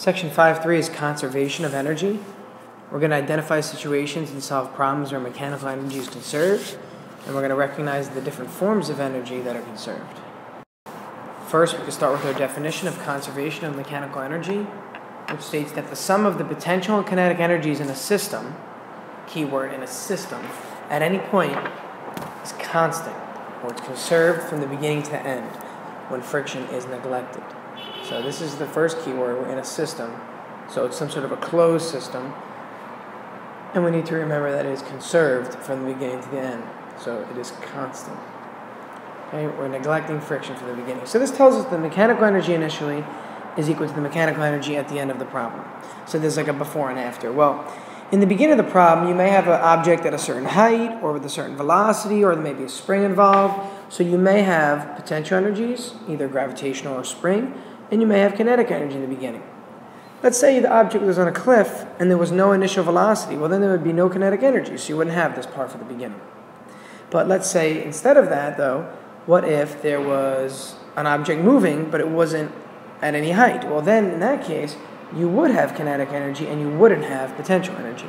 Section 5.3 is conservation of energy. We're going to identify situations and solve problems where mechanical energy is conserved, and we're going to recognize the different forms of energy that are conserved. First, we can start with our definition of conservation of mechanical energy, which states that the sum of the potential and kinetic energies in a system, keyword in a system, at any point is constant, or it's conserved from the beginning to the end when friction is neglected. So this is the first keyword. We're in a system, so it's some sort of a closed system, and we need to remember that it is conserved from the beginning to the end, so it is constant. Okay, we're neglecting friction from the beginning. So this tells us the mechanical energy initially is equal to the mechanical energy at the end of the problem. So there's like a before and after. Well, in the beginning of the problem, you may have an object at a certain height or with a certain velocity, or there may be a spring involved. So you may have potential energies, either gravitational or spring, and you may have kinetic energy in the beginning. Let's say the object was on a cliff and there was no initial velocity. Well, then there would be no kinetic energy, so you wouldn't have this part for the beginning. But let's say instead of that, though, what if there was an object moving, but it wasn't at any height? Well, then in that case, you would have kinetic energy and you wouldn't have potential energy.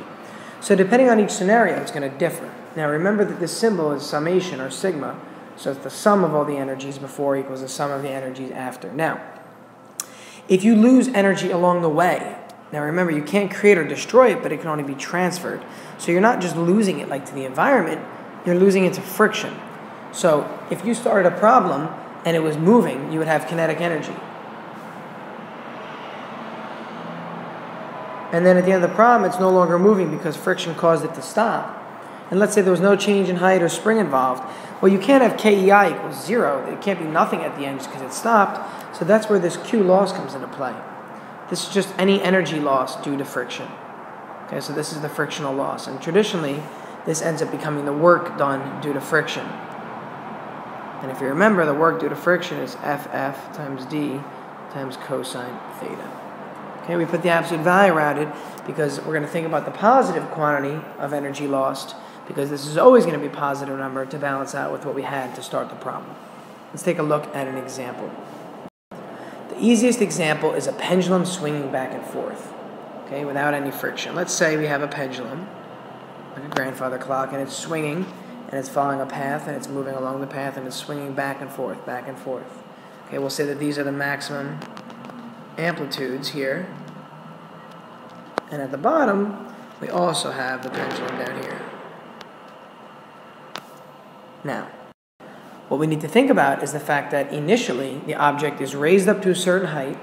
So depending on each scenario, it's going to differ. Now remember that this symbol is summation, or sigma, so it's the sum of all the energies before equals the sum of the energies after. Now, if you lose energy along the way, now remember, you can't create or destroy it, but it can only be transferred. So you're not just losing it like to the environment, you're losing it to friction. So if you started a problem and it was moving, you would have kinetic energy. And then at the end of the problem, it's no longer moving because friction caused it to stop. And let's say there was no change in height or spring involved. Well, you can't have KEI equals 0. It can't be nothing at the end just because it stopped. So that's where this Q loss comes into play. This is just any energy loss due to friction. Okay, so this is the frictional loss. And traditionally, this ends up becoming the work done due to friction. And if you remember, the work due to friction is FF times D times cosine theta. Okay, we put the absolute value around it because we're going to think about the positive quantity of energy lost, because this is always going to be a positive number to balance out with what we had to start the problem. Let's take a look at an example. The easiest example is a pendulum swinging back and forth, okay, without any friction. Let's say we have a pendulum, like a grandfather clock, and it's swinging, and it's following a path, and it's moving along the path, and it's swinging back and forth, back and forth. Okay, we'll say that these are the maximum amplitudes here, and at the bottom we also have the pendulum down here. Now, what we need to think about is the fact that initially the object is raised up to a certain height.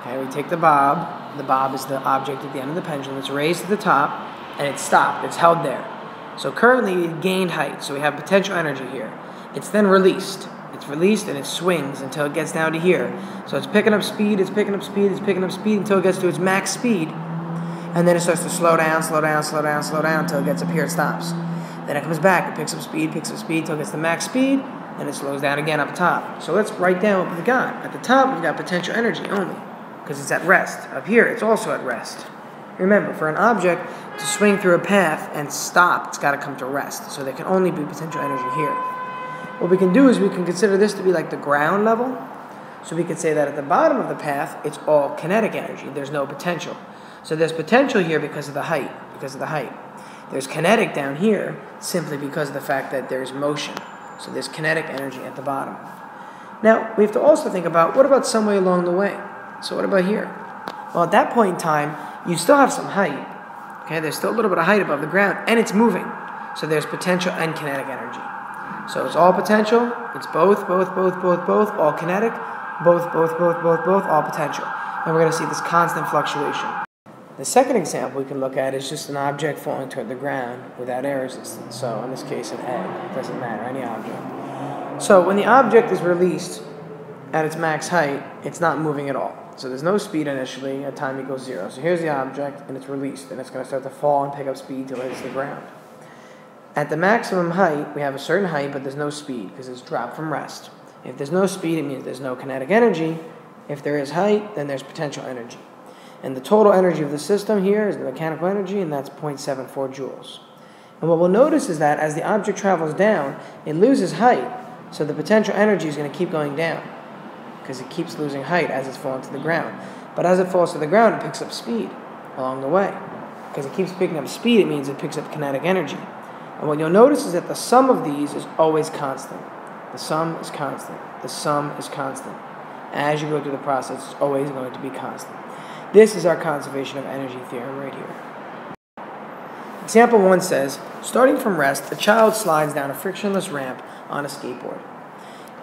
Okay, we take the bob. The bob is the object at the end of the pendulum. It's raised to the top, and it's stopped. It's held there. So currently it gained height, so we have potential energy here. It's then released. It's released and it swings until it gets down to here. So it's picking up speed, it's picking up speed, it's picking up speed until it gets to its max speed. And then it starts to slow down, slow down, slow down, slow down until it gets up here, it stops. Then it comes back, it picks up speed until it gets to max speed, and it slows down again up top. So let's write down what we've got. At the top, we've got potential energy only, because it's at rest. Up here, it's also at rest. Remember, for an object to swing through a path and stop, it's got to come to rest. So there can only be potential energy here. What we can do is we can consider this to be like the ground level. So we could say that at the bottom of the path, it's all kinetic energy. There's no potential. So there's potential here because of the height. There's kinetic down here simply because of the fact that there's motion. So there's kinetic energy at the bottom. Now, we have to also think about, what about some way along the way? So what about here? Well, at that point in time, you still have some height. Okay, there's still a little bit of height above the ground, and it's moving. So there's potential and kinetic energy. So it's all potential, it's both, all kinetic, both, all potential. And we're going to see this constant fluctuation. The second example we can look at is just an object falling toward the ground without air resistance. So in this case, an egg. It doesn't matter, any object. So when the object is released at its max height, it's not moving at all. So there's no speed initially, at time equals 0. So here's the object, and it's released, and it's going to start to fall and pick up speed till it hits the ground. At the maximum height, we have a certain height, but there's no speed because it's dropped from rest. If there's no speed, it means there's no kinetic energy. If there is height, then there's potential energy. And the total energy of the system here is the mechanical energy, and that's 0.74 joules. And what we'll notice is that as the object travels down, it loses height, so the potential energy is going to keep going down because it keeps losing height as it's falling to the ground. But as it falls to the ground, it picks up speed along the way. Because it keeps picking up speed, it means it picks up kinetic energy. And what you'll notice is that the sum of these is always constant. The sum is constant. The sum is constant. As you go through the process, it's always going to be constant. This is our conservation of energy theorem right here. Example 1 says, starting from rest, a child slides down a frictionless ramp on a skateboard.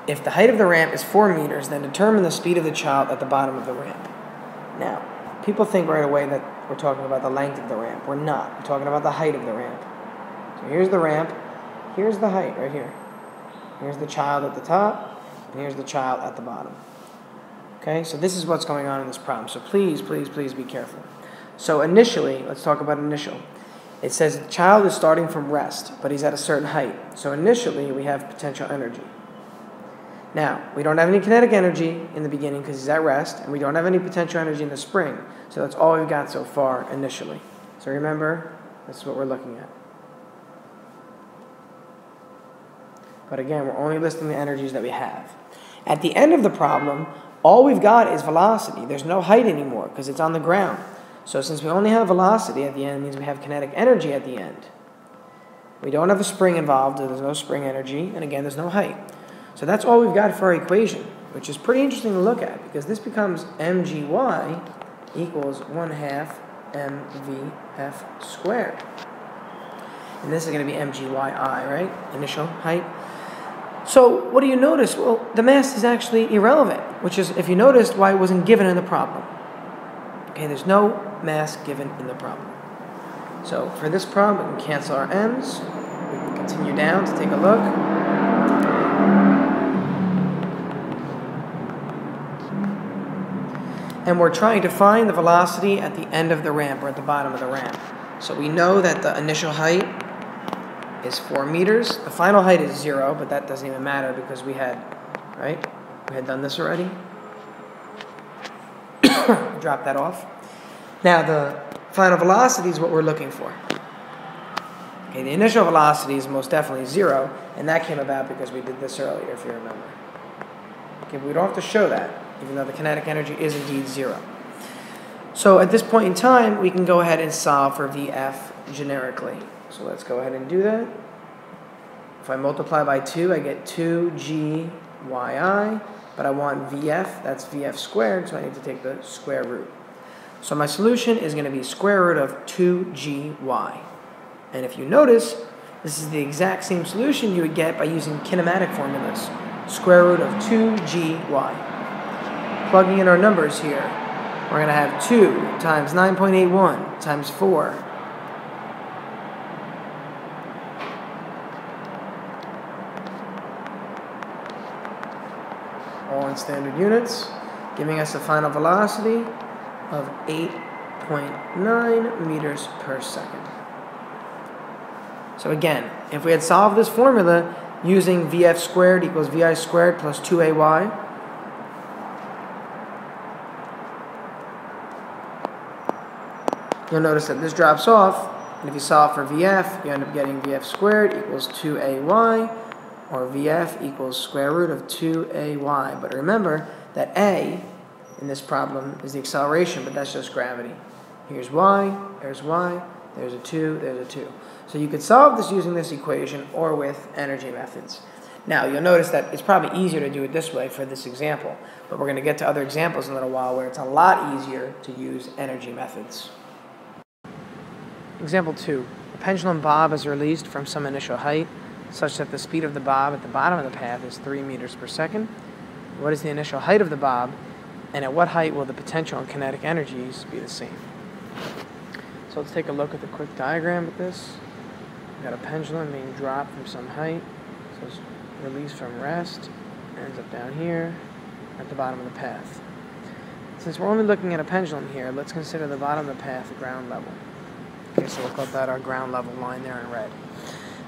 If the height of the ramp is 4 meters, then determine the speed of the child at the bottom of the ramp. Now, people think right away that we're talking about the length of the ramp. We're not. We're talking about the height of the ramp. So here's the ramp. Here's the height right here. Here's the child at the top, and here's the child at the bottom. Okay, so this is what's going on in this problem. So please, please, please be careful. So initially, let's talk about initial. It says the child is starting from rest, but he's at a certain height. So initially, we have potential energy. Now, we don't have any kinetic energy in the beginning because he's at rest, and we don't have any potential energy in the spring. So that's all we've got so far initially. So remember, this is what we're looking at. But again, we're only listing the energies that we have. At the end of the problem, all we've got is velocity. There's no height anymore because it's on the ground. So since we only have velocity at the end, it means we have kinetic energy at the end. We don't have a spring involved, so there's no spring energy, and again, there's no height. So that's all we've got for our equation, which is pretty interesting to look at because this becomes mgy equals 1/2 mvf squared. And this is going to be mgyi, right? Initial height. So what do you notice? Well, the mass is actually irrelevant, which is, if you noticed, why it wasn't given in the problem. Okay, there's no mass given in the problem. So for this problem, we can cancel our m's. We can continue down to take a look. And we're trying to find the velocity at the end of the ramp, or at the bottom of the ramp. So we know that the initial height is 4 meters. The final height is 0, but that doesn't even matter because we had, right? We had done this already. Drop that off. Now the final velocity is what we're looking for. Okay, the initial velocity is most definitely 0, and that came about because we did this earlier, if you remember. Okay, but we don't have to show that, even though the kinetic energy is indeed 0. So at this point in time, we can go ahead and solve for Vf generically. So let's go ahead and do that. If I multiply by 2, I get 2gyi, but I want Vf, that's Vf squared, so I need to take the square root. So my solution is going to be square root of 2gyi. And if you notice, this is the exact same solution you would get by using kinematic formulas. Square root of 2gyi. Plugging in our numbers here, we're going to have 2 times 9.81 times 4. All in standard units, giving us a final velocity of 8.9 meters per second. So again, if we had solved this formula using Vf squared equals Vi squared plus 2ay, you'll notice that this drops off, and if you solve for Vf, you end up getting Vf squared equals 2ay, or Vf equals square root of 2ay. But remember that a in this problem is the acceleration, but that's just gravity. Here's y, there's a 2, there's a 2. So you could solve this using this equation or with energy methods. Now, you'll notice that it's probably easier to do it this way for this example, but we're going to get to other examples in a little while where it's a lot easier to use energy methods. Example 2. A pendulum bob is released from some initial height such that the speed of the bob at the bottom of the path is 3 meters per second. What is the initial height of the bob, and at what height will the potential and kinetic energies be the same? So let's take a look at the quick diagram of this. We've got a pendulum being dropped from some height, so it's released from rest, ends up down here at the bottom of the path. Since we're only looking at a pendulum here, let's consider the bottom of the path the ground level. Okay, so we'll call that our ground level line there in red.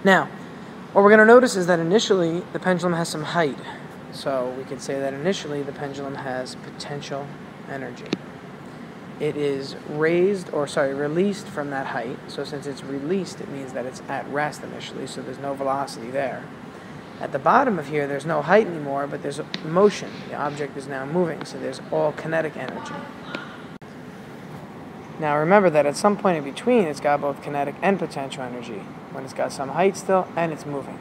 Now, what we're going to notice is that initially the pendulum has some height. So we could say that initially the pendulum has potential energy. It is released from that height. So since it's released, it means that it's at rest initially, so there's no velocity there. At the bottom of here, there's no height anymore, but there's motion. The object is now moving, so there's all kinetic energy. Now remember that at some point in between, it's got both kinetic and potential energy, when it's got some height still and it's moving.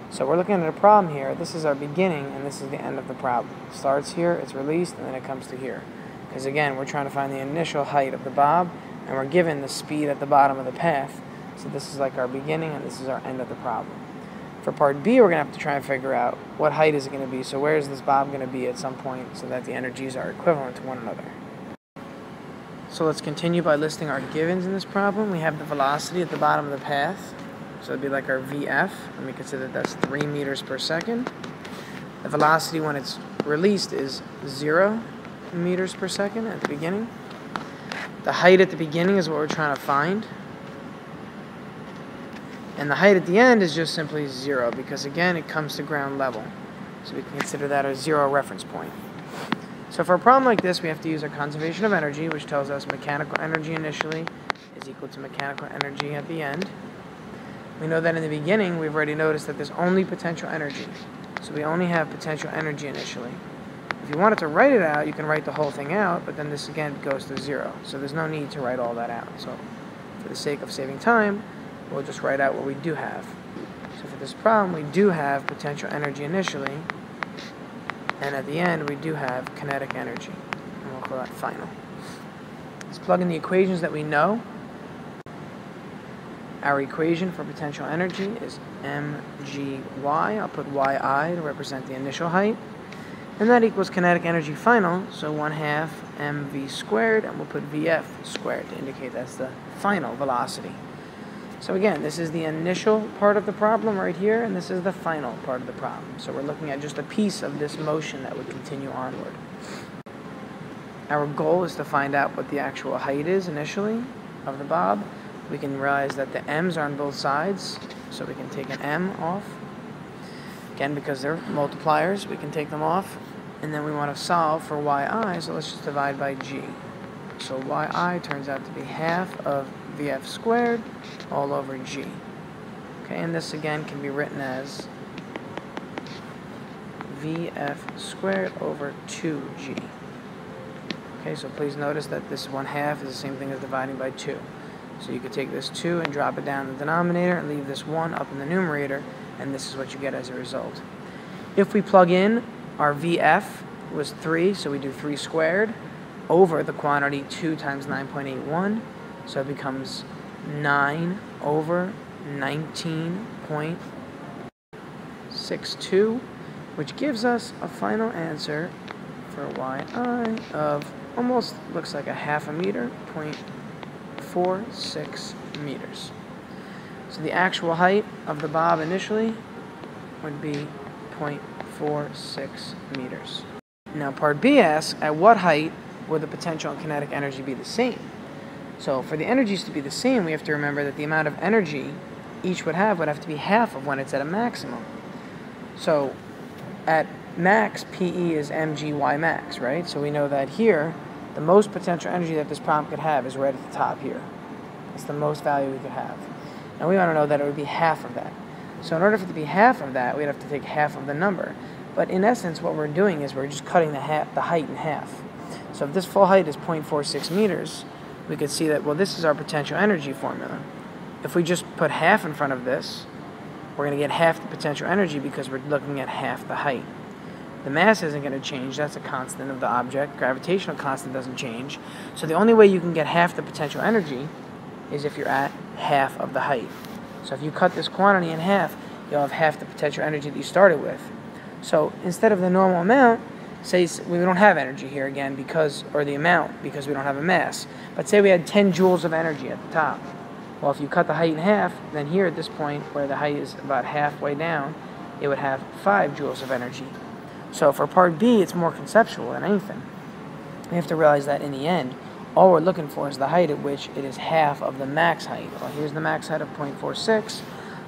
So we're looking at a problem here. This is our beginning and this is the end of the problem. It starts here, it's released, and then it comes to here. Because again, we're trying to find the initial height of the bob, and we're given the speed at the bottom of the path. So this is like our beginning and this is our end of the problem. For part B, we're going to have to try and figure out what height is it going to be. So where is this bob going to be at some point so that the energies are equivalent to one another. So let's continue by listing our givens in this problem. We have the velocity at the bottom of the path. So it'd be like our VF, and we consider that's 3 meters per second. The velocity when it's released is 0 meters per second at the beginning. The height at the beginning is what we're trying to find. And the height at the end is just simply 0, because again, it comes to ground level. So we can consider that a 0 reference point. So for a problem like this, we have to use our conservation of energy, which tells us mechanical energy initially is equal to mechanical energy at the end. We know that in the beginning, we've already noticed that there's only potential energy. So we only have potential energy initially. If you wanted to write it out, you can write the whole thing out, but then this again goes to 0. So there's no need to write all that out. So for the sake of saving time, we'll just write out what we do have. So for this problem, we do have potential energy initially, and at the end, we do have kinetic energy, and we'll call that final. Let's plug in the equations that we know. Our equation for potential energy is mgy. I'll put yi to represent the initial height, and that equals kinetic energy final, so 1/2 mv squared, and we'll put vf squared to indicate that's the final velocity. So again, this is the initial part of the problem right here, and this is the final part of the problem. So we're looking at just a piece of this motion that would continue onward. Our goal is to find out what the actual height is initially of the bob. We can realize that the m's are on both sides, so we can take an m off. Again, because they're multipliers, we can take them off. And then we want to solve for yi, so let's just divide by g. So yi turns out to be 1/2 of vf squared all over g. Okay, and this again can be written as vf squared over 2g. Okay, so please notice that this 1/2 is the same thing as dividing by 2. So you could take this 2 and drop it down in the denominator and leave this 1 up in the numerator, and this is what you get as a result. If we plug in, our vf was 3, so we do 3 squared over the quantity 2 times 9.81, so it becomes 9 over 19.62, which gives us a final answer for yi of almost looks like a 1/2 meter, 0.46 meters. So the actual height of the bob initially would be 0.46 meters. Now part B asks, at what height would the potential and kinetic energy be the same? So for the energies to be the same, we have to remember that the amount of energy each would have to be 1/2 of when it's at a maximum. So at max, PE is mgy max, right? So we know that here, the most potential energy that this problem could have is right at the top here. That's the most value we could have. And we want to know that it would be 1/2 of that. So in order for it to be 1/2 of that, we'd have to take 1/2 of the number. But in essence, what we're doing is we're just cutting the height in half. So if this full height is 0.46 meters, we could see that, well, this is our potential energy formula. If we just put 1/2 in front of this, we're going to get 1/2 the potential energy because we're looking at 1/2 the height. The mass isn't going to change. That's a constant of the object. Gravitational constant doesn't change. So the only way you can get 1/2 the potential energy is if you're at 1/2 of the height. So if you cut this quantity in half, you'll have 1/2 the potential energy that you started with. So instead of the normal amount, say we don't have energy here again or the amount because we don't have a mass. But say we had 10 joules of energy at the top. Well, if you cut the height in half, then here at this point where the height is about halfway down, it would have 5 joules of energy. So for part B, it's more conceptual than anything. We have to realize that in the end, all we're looking for is the height at which it is 1/2 of the max height. Well, here's the max height of 0.46.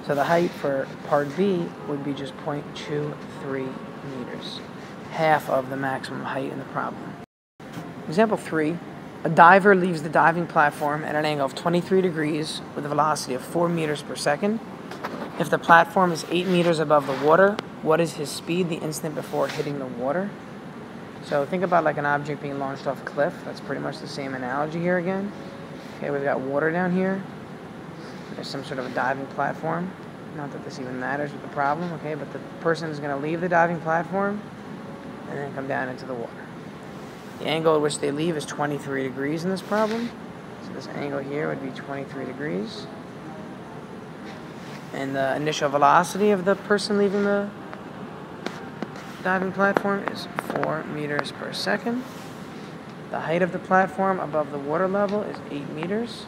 So the height for part B would be just 0.23 meters. 1/2 of the maximum height in the problem. Example 3. A diver leaves the diving platform at an angle of 23 degrees with a velocity of 4 meters per second. If the platform is 8 meters above the water, what is his speed the instant before hitting the water? So think about like an object being launched off a cliff. That's pretty much the same analogy here again. Okay, we've got water down here. There's some sort of a diving platform. Not that this even matters with the problem, okay, but the person is going to leave the diving platform and then come down into the water. The angle at which they leave is 23 degrees in this problem. So this angle here would be 23 degrees. And the initial velocity of the person leaving the diving platform is 4 meters per second. The height of the platform above the water level is 8 meters.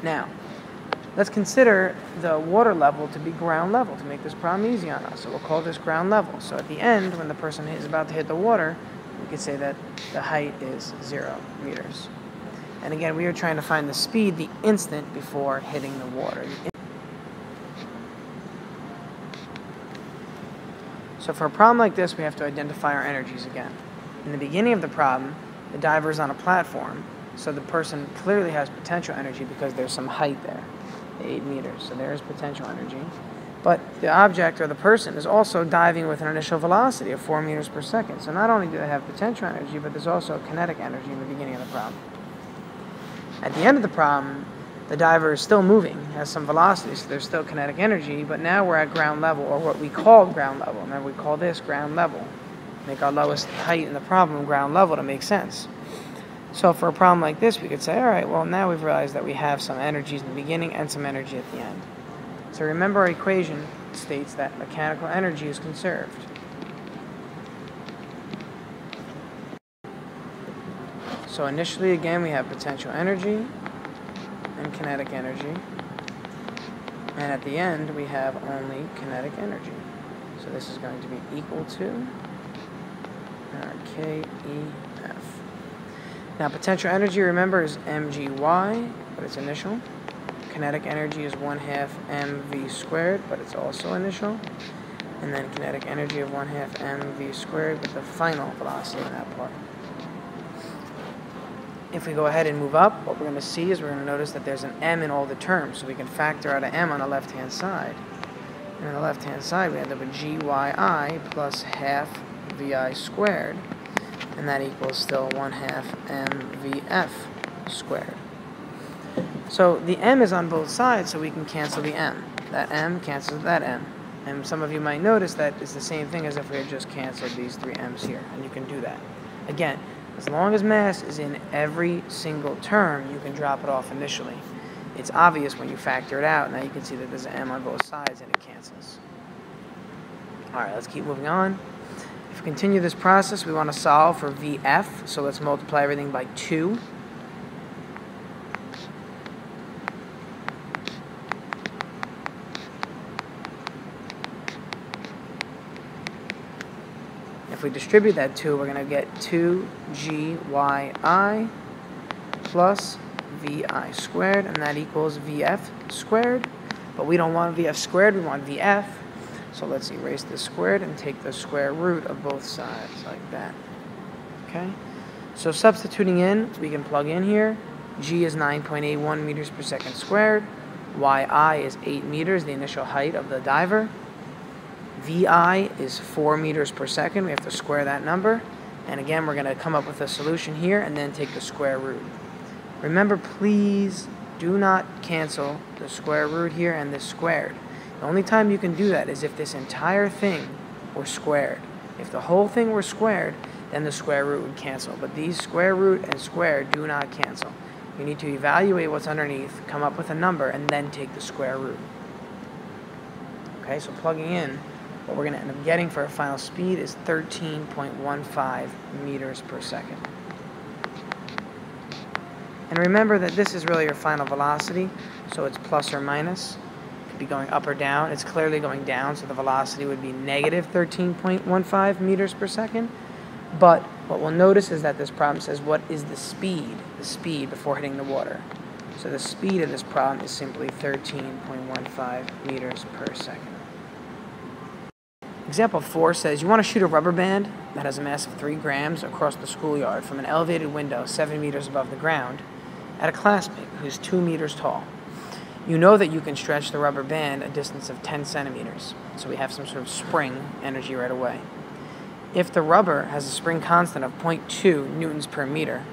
Now, let's consider the water level to be ground level to make this problem easy on us. So we'll call this ground level. So at the end, when the person is about to hit the water, we could say that the height is 0 meters. And again, we are trying to find the speed the instant before hitting the water. So for a problem like this, we have to identify our energies again. In the beginning of the problem, the diver is on a platform, so the person clearly has potential energy because there's some height there, 8 meters, so there's potential energy. But the object or the person is also diving with an initial velocity of 4 meters per second. So not only do they have potential energy, but there's also kinetic energy in the beginning of the problem. At the end of the problem, the diver is still moving, has some velocity, so there's still kinetic energy, but now we're at ground level, or what we call ground level. Remember, we call this ground level. Make our lowest height in the problem ground level to make sense. So for a problem like this, we could say, all right, well, now we've realized that we have some energies in the beginning and some energy at the end. So remember, our equation states that mechanical energy is conserved. So initially, again, we have potential energy and kinetic energy. And at the end, we have only kinetic energy. So this is going to be equal to our KEF. Now, potential energy, remember, is mgy, but it's initial. Kinetic energy is 1/2 mv squared, but it's also initial. And then kinetic energy of 1/2 mv squared with the final velocity in that part. If we go ahead and move up, what we're going to see is we're going to notice that there's an m in all the terms, so we can factor out an m on the left-hand side. And on the left-hand side, we end up with gyi plus half vi squared, and that equals still 1/2 mvf squared. So the m is on both sides, so we can cancel the m. That m cancels that m. And some of you might notice that it's the same thing as if we had just canceled these 3 m's here, and you can do that. Again, as long as mass is in every single term, you can drop it off initially. It's obvious when you factor it out. Now you can see that there's an m on both sides and it cancels. Alright, let's keep moving on. If we continue this process, we want to solve for Vf, so let's multiply everything by 2. If we distribute that 2, we're going to get 2gyi plus vi squared, and that equals vf squared. But we don't want vf squared, we want vf. So let's erase the squared and take the square root of both sides, like that. Okay? So substituting in, we can plug in here. G is 9.81 meters per second squared. Yi is 8 meters, the initial height of the diver. Vi is 4 meters per second. We have to square that number. And again, we're going to come up with a solution here and then take the square root. Remember, please do not cancel the square root here and this squared. The only time you can do that is if this entire thing were squared. If the whole thing were squared, then the square root would cancel. But these square root and square do not cancel. You need to evaluate what's underneath, come up with a number, and then take the square root. Okay, so plugging in, what we're going to end up getting for our final speed is 13.15 meters per second. And remember that this is really your final velocity, so it's plus or minus. It could be going up or down. It's clearly going down, so the velocity would be negative 13.15 meters per second. But what we'll notice is that this problem says what is the speed before hitting the water. So the speed of this problem is simply 13.15 meters per second. Example 4 says you want to shoot a rubber band that has a mass of 3 grams across the schoolyard from an elevated window 7 meters above the ground at a classmate who's 2 meters tall. You know that you can stretch the rubber band a distance of 10 centimeters, so we have some sort of spring energy right away. If the rubber has a spring constant of 0.2 newtons per meter,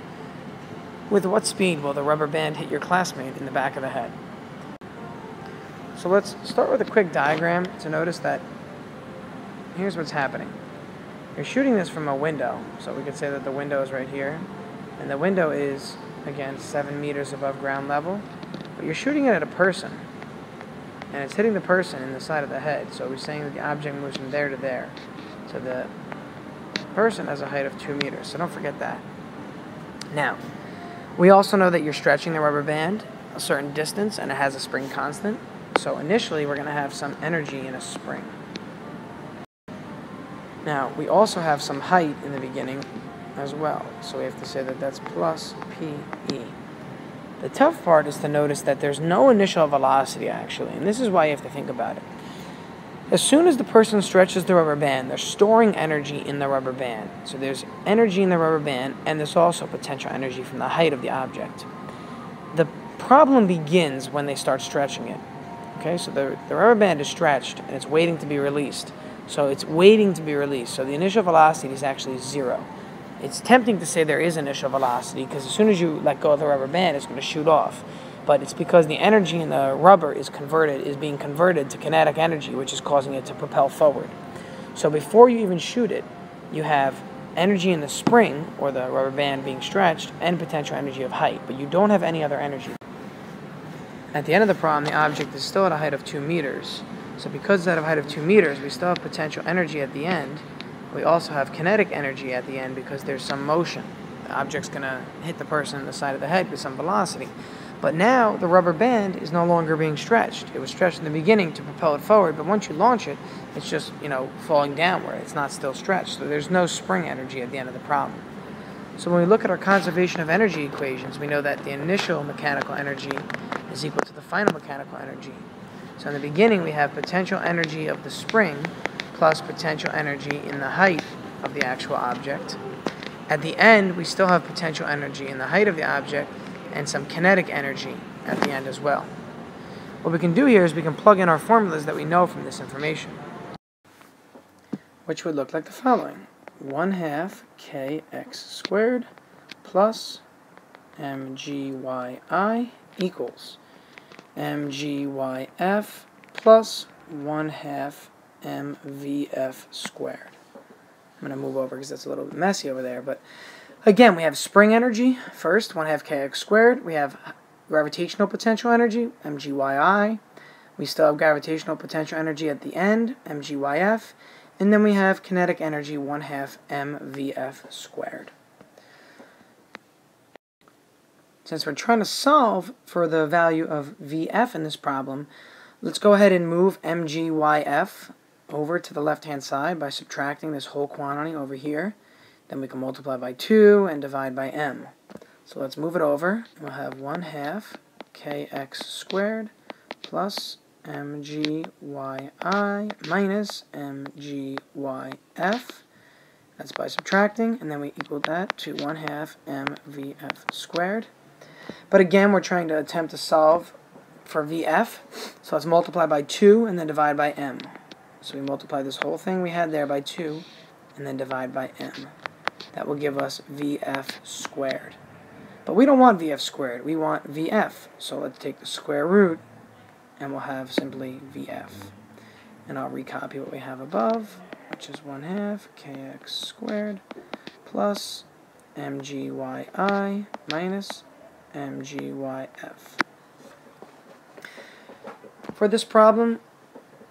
With what speed will the rubber band hit your classmate in the back of the head? So let's start with a quick diagram to notice that here's what's happening. You're shooting this from a window, so we could say that the window is right here, and the window is, again, 7 meters above ground level, but you're shooting it at a person, and it's hitting the person in the side of the head, so we're saying that the object moves from there to there. So the person has a height of 2 meters, so don't forget that. Now, we also know that you're stretching the rubber band a certain distance, and it has a spring constant, so initially we're going to have some energy in a spring. Now, we also have some height in the beginning as well, so we have to say that that's plus PE. The tough part is to notice that there's no initial velocity, actually, and this is why you have to think about it. As soon as the person stretches the rubber band, they're storing energy in the rubber band. So there's energy in the rubber band, and there's also potential energy from the height of the object. The problem begins when they start stretching it. Okay, so the rubber band is stretched, and it's waiting to be released. So it's waiting to be released. So the initial velocity is actually 0. It's tempting to say there is initial velocity, because as soon as you let go of the rubber band, it's going to shoot off. But it's because the energy in the rubber is being converted to kinetic energy, which is causing it to propel forward. So before you even shoot it, you have energy in the spring, or the rubber band being stretched, and potential energy of height, but you don't have any other energy. At the end of the problem, the object is still at a height of 2 meters. So because it's at a height of 2 meters, we still have potential energy at the end. We also have kinetic energy at the end because there's some motion. The object's going to hit the person in the side of the head with some velocity. But now the rubber band is no longer being stretched. It was stretched in the beginning to propel it forward, but once you launch it, it's just, falling downward. It's not still stretched. So there's no spring energy at the end of the problem. So when we look at our conservation of energy equations, we know that the initial mechanical energy is equal to the final mechanical energy. So in the beginning, we have potential energy of the spring plus potential energy in the height of the actual object. At the end, we still have potential energy in the height of the object and some kinetic energy at the end as well. What we can do here is we can plug in our formulas that we know from this information, which would look like the following. 1/2 kx squared plus mgyi equals mgyf plus 1/2 mvf squared. I'm going to move over because that's a little bit messy over there, but again, we have spring energy first, 1/2 kx squared. We have gravitational potential energy, mgyi. We still have gravitational potential energy at the end, mgyf. And then we have kinetic energy, 1/2 mvf squared. Since we're trying to solve for the value of vf in this problem, let's go ahead and move mgyf over to the left-hand side by subtracting this whole quantity over here. Then we can multiply by 2 and divide by m. So let's move it over. We'll have 1/2 kx squared plus mgyi minus mgyf. That's by subtracting, and then we equal that to 1/2 mvf squared. But again, we're trying to attempt to solve for vf, so let's multiply by 2 and then divide by m. So we multiply this whole thing we had there by 2 and then divide by m. That will give us vf squared. But we don't want vf squared, we want vf. So let's take the square root and we'll have simply vf. And I'll recopy what we have above, which is 1/2 kx squared plus mgyi minus mgyf. For this problem,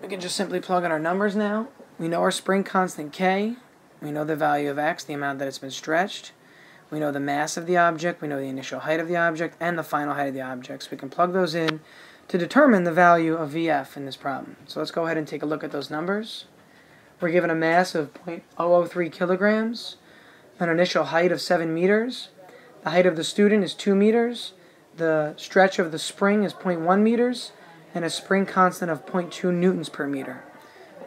we can just simply plug in our numbers now. We know our spring constant k. We know the value of x, the amount that it's been stretched. We know the mass of the object. We know the initial height of the object and the final height of the object. So we can plug those in to determine the value of vf in this problem. So let's go ahead and take a look at those numbers. We're given a mass of 0.003 kilograms, an initial height of 7 meters. The height of the student is 2 meters. The stretch of the spring is 0.1 meters, and a spring constant of 0.2 newtons per meter.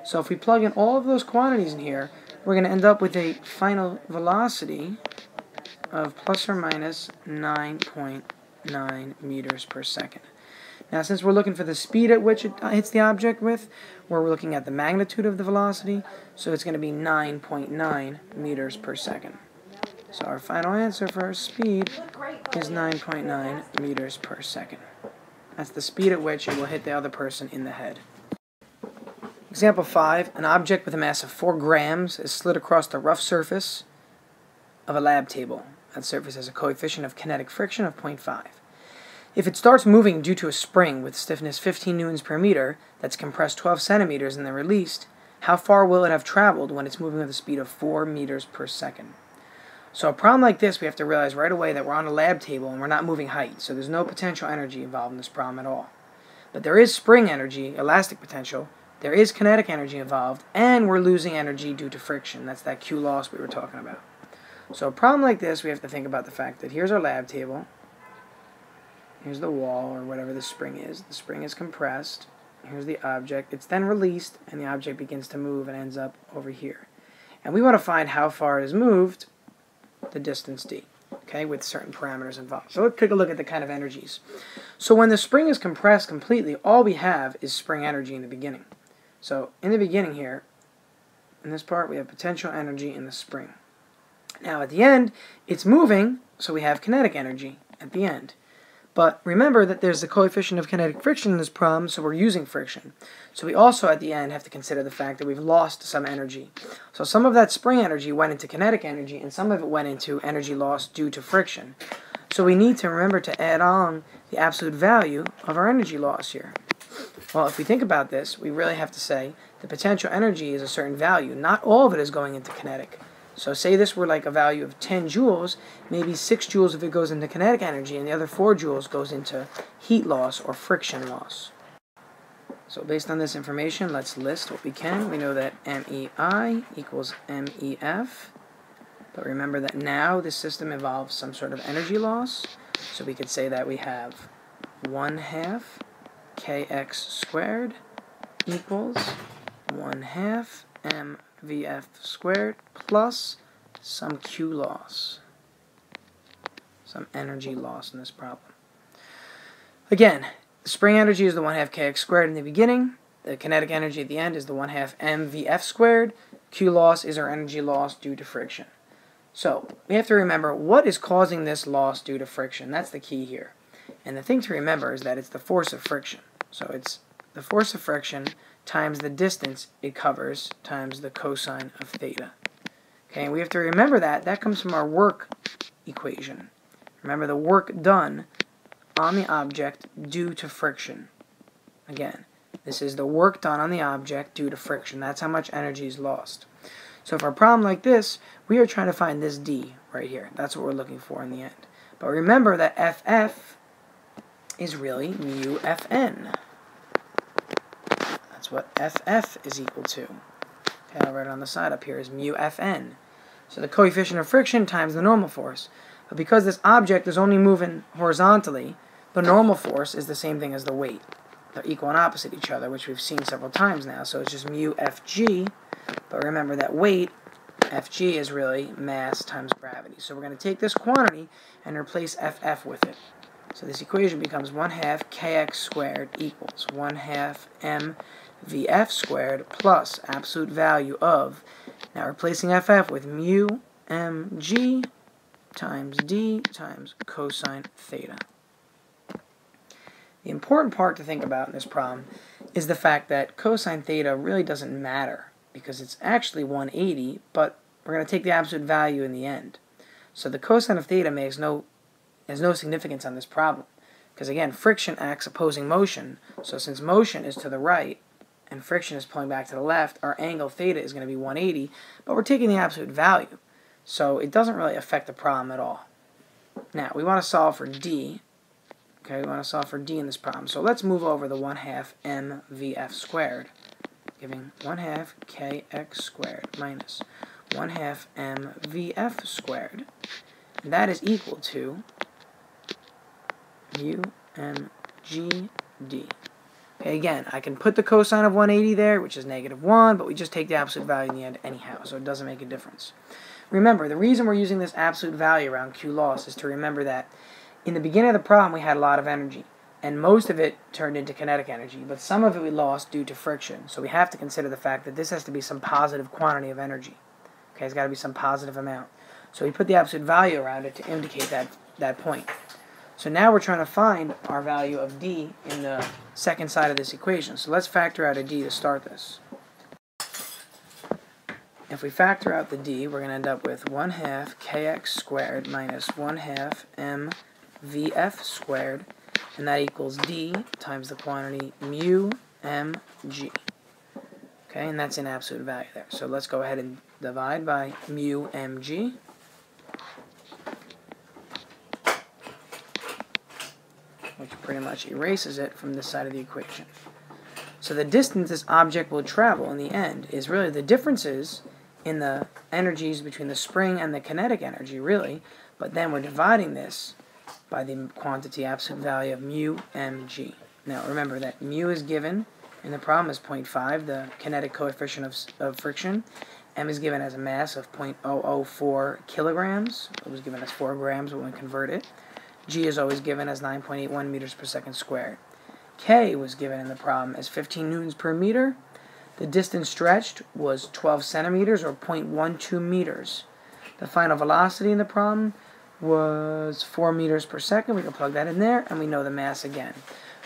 So if we plug in all of those quantities in here, we're going to end up with a final velocity of plus or minus 9.9 meters per second. Now, since we're looking for the speed at which it hits the object with, we're looking at the magnitude of the velocity, so it's going to be 9.9 meters per second. So our final answer for our speed is 9.9 meters per second. That's the speed at which it will hit the other person in the head. Example 5, an object with a mass of 4 grams is slid across the rough surface of a lab table. That surface has a coefficient of kinetic friction of 0.5. If it starts moving due to a spring with stiffness 15 newtons per meter that's compressed 12 centimeters and then released, how far will it have traveled when it's moving with a speed of 4 meters per second? So a problem like this, we have to realize right away that we're on a lab table and we're not moving height, so there's no potential energy involved in this problem at all. But there is spring energy, elastic potential, there is kinetic energy involved, and we're losing energy due to friction. That's that Q loss we were talking about. So a problem like this, we have to think about the fact that here's our lab table, here's the wall, or whatever the spring is. The spring is compressed, here's the object, it's then released, and the object begins to move and ends up over here. And we want to find how far it has moved, the distance d, okay, with certain parameters involved. So let's take a look at the kind of energies. So when the spring is compressed completely, all we have is spring energy in the beginning. So in the beginning here, in this part, we have potential energy in the spring. Now at the end, it's moving, so we have kinetic energy at the end. But remember that there's the coefficient of kinetic friction in this problem, so we're using friction. So we also, at the end, have to consider the fact that we've lost some energy. So some of that spring energy went into kinetic energy, and some of it went into energy loss due to friction. So we need to remember to add on the absolute value of our energy loss here. Well, if we think about this, we really have to say the potential energy is a certain value. Not all of it is going into kinetic. So say this were like a value of 10 joules, maybe 6 joules of it goes into kinetic energy, and the other 4 joules goes into heat loss or friction loss. So based on this information, let's list what we can. We know that MEI equals MEF. But remember that now this system involves some sort of energy loss. So we could say that we have 1/2 kx squared equals 1/2 mvf squared plus some Q loss, some energy loss in this problem. Again, the spring energy is the 1/2 kx squared in the beginning. The kinetic energy at the end is the 1/2 mvf squared. Q loss is our energy loss due to friction. So we have to remember what is causing this loss due to friction. That's the key here. And the thing to remember is that it's the force of friction. So it's the force of friction times the distance it covers times the cosine of theta. Okay, and we have to remember that. That comes from our work equation. Remember the work done on the object due to friction. Again, this is the work done on the object due to friction. That's how much energy is lost. So for a problem like this, we are trying to find this d right here. That's what we're looking for in the end. But remember that FF is really mu Fn. That's what FF is equal to. Okay, I'll write it on the side up here is mu Fn. So the coefficient of friction times the normal force. But because this object is only moving horizontally, the normal force is the same thing as the weight. They're equal and opposite each other, which we've seen several times now. So it's just mu Fg. But remember that weight, Fg, is really mass times gravity. So we're going to take this quantity and replace FF with it. So this equation becomes 1/2 kx squared equals 1/2 mvf squared plus absolute value of, now replacing FF with mu mg times d times cosine theta. The important part to think about in this problem is the fact that cosine theta really doesn't matter because it's actually 180, but we're going to take the absolute value in the end. So the cosine of theta has no significance on this problem because, again, friction acts opposing motion. So since motion is to the right and friction is pulling back to the left, our angle theta is going to be 180, but we're taking the absolute value. So it doesn't really affect the problem at all. Now, we want to solve for d. Okay, we want to solve for d in this problem. So let's move over the 1/2 mvf squared, giving 1/2 kx squared minus 1/2 mvf squared. And that is equal to mu mg d. Okay, again, I can put the cosine of 180 there, which is -1, but we just take the absolute value in the end anyhow, so it doesn't make a difference. Remember, the reason we're using this absolute value around Q loss is to remember that in the beginning of the problem we had a lot of energy, and most of it turned into kinetic energy, but some of it we lost due to friction. So we have to consider the fact that this has to be some positive quantity of energy. Okay, it's got to be some positive amount. So we put the absolute value around it to indicate that point. So now we're trying to find our value of d in the second side of this equation. So let's factor out a d to start this. If we factor out the d, we're going to end up with 1/2 kx squared minus 1/2 mvf squared, and that equals d times the quantity mu mg. Okay, and that's an absolute value there. So let's go ahead and divide by mu mg. Which pretty much erases it from this side of the equation. So the distance this object will travel in the end is really the differences in the energies between the spring and the kinetic energy, really, but then we're dividing this by the quantity absolute value of mu mg. Now remember that mu is given in the problem as 0.5, the kinetic coefficient of friction. M is given as a mass of 0.004 kilograms. It was given as 4 grams when we convert it. G is always given as 9.81 meters per second squared. K was given in the problem as 15 newtons per meter. The distance stretched was 12 centimeters, or 0.12 meters. The final velocity in the problem was 4 meters per second. We can plug that in there, and we know the mass again.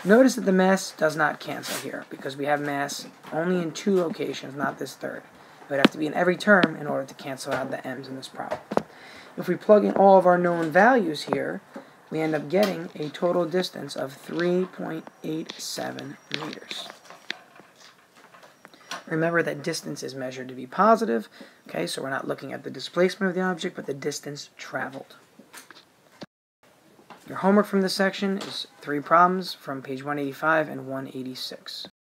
Notice that the mass does not cancel here, because we have mass only in 2 locations, not this third. It would have to be in every term in order to cancel out the m's in this problem. If we plug in all of our known values here, we end up getting a total distance of 3.87 meters. Remember that distance is measured to be positive, okay, so we're not looking at the displacement of the object, but the distance traveled. Your homework from this section is 3 problems from page 185 and 186.